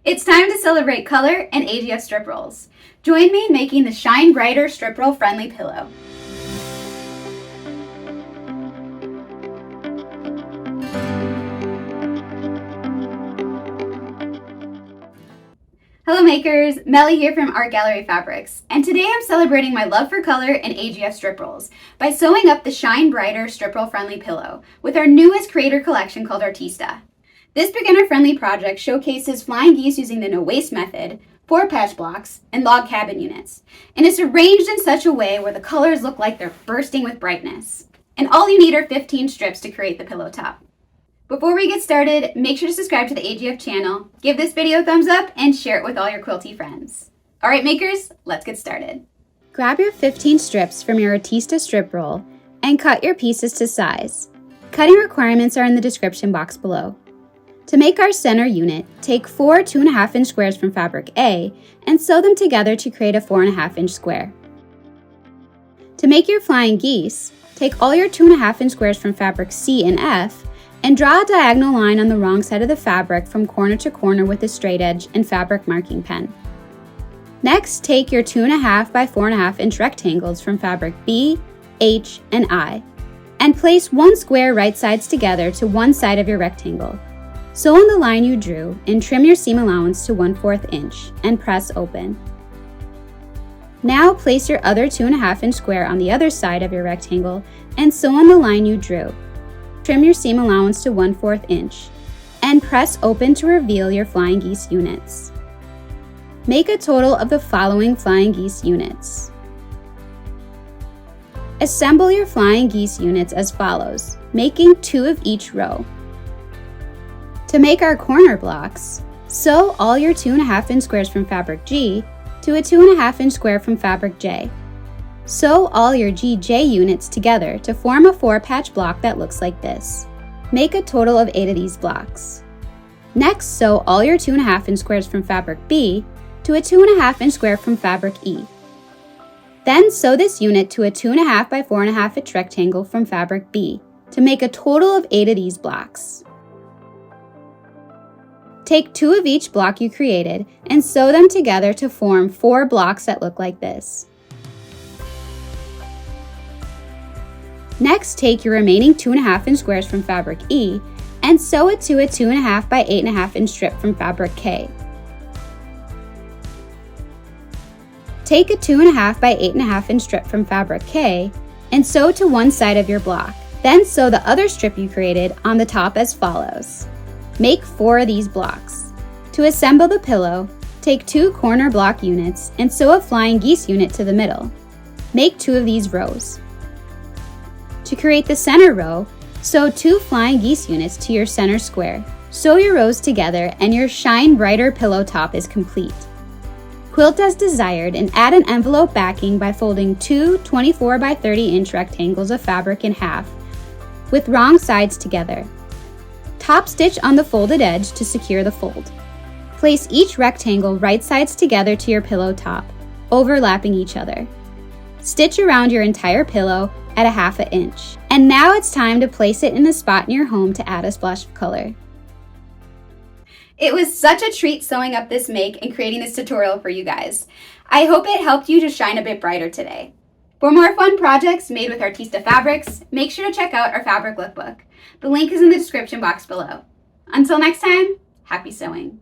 It's time to celebrate color and AGF strip rolls. Join me in making the Shine Brighter strip roll friendly pillow. Hello makers, Melly here from Art Gallery Fabrics, and today I'm celebrating my love for color and AGF strip rolls by sewing up the Shine Brighter strip roll friendly pillow with our newest creator collection called Artista. This beginner-friendly project showcases flying geese using the no-waste method, 4 patch blocks, and log cabin units, and it's arranged in such a way where the colors look like they're bursting with brightness. And all you need are 15 strips to create the pillow top. Before we get started, make sure to subscribe to the AGF channel, give this video a thumbs up, and share it with all your quilty friends. Alright makers, let's get started. Grab your 15 strips from your Artista strip roll and cut your pieces to size. Cutting requirements are in the description box below. To make our center unit, take 4 2.5-inch squares from fabric A and sew them together to create a 4.5-inch square. To make your flying geese, take all your 2.5-inch squares from fabric C and F and draw a diagonal line on the wrong side of the fabric from corner to corner with a straight edge and fabric marking pen. Next, take your 2.5 by 4.5-inch rectangles from fabric B, H, and I, and place one square right sides together to one side of your rectangle. Sew on the line you drew and trim your seam allowance to 1/4 inch and press open. Now place your other 2.5-inch square on the other side of your rectangle and sew on the line you drew. Trim your seam allowance to 1/4 inch and press open to reveal your flying geese units. Make a total of the following flying geese units. Assemble your flying geese units as follows, making 2 of each row. To make our corner blocks, sew all your 2.5-inch squares from fabric G to a 2.5-inch square from fabric J. Sew all your GJ units together to form a 4-patch block that looks like this. Make a total of 8 of these blocks. Next, sew all your 2.5-inch squares from fabric B to a 2.5-inch square from fabric E. Then sew this unit to a 2.5 by 4.5-inch rectangle from fabric B to make a total of 8 of these blocks. Take 2 of each block you created and sew them together to form 4 blocks that look like this. Next, take your remaining 2.5-inch squares from fabric E and sew it to a 2.5 by 8.5-inch strip from fabric K. Take a 2.5 by 8.5-inch strip from fabric K and sew to one side of your block. Then sew the other strip you created on the top as follows. Make 4 of these blocks. To assemble the pillow, take 2 corner block units and sew a flying geese unit to the middle. Make 2 of these rows. To create the center row, sew 2 flying geese units to your center square. Sew your rows together and your Shine Brighter pillow top is complete. Quilt as desired and add an envelope backing by folding 2 24 by 30-inch rectangles of fabric in half with wrong sides together. Top stitch on the folded edge to secure the fold. Place each rectangle right sides together to your pillow top, overlapping each other. Stitch around your entire pillow at a 1/2 inch. And now it's time to place it in a spot in your home to add a splash of color. It was such a treat sewing up this make and creating this tutorial for you guys. I hope it helped you to shine a bit brighter today. For more fun projects made with Artista fabrics, make sure to check out our fabric lookbook. The link is in the description box below. Until next time, happy sewing.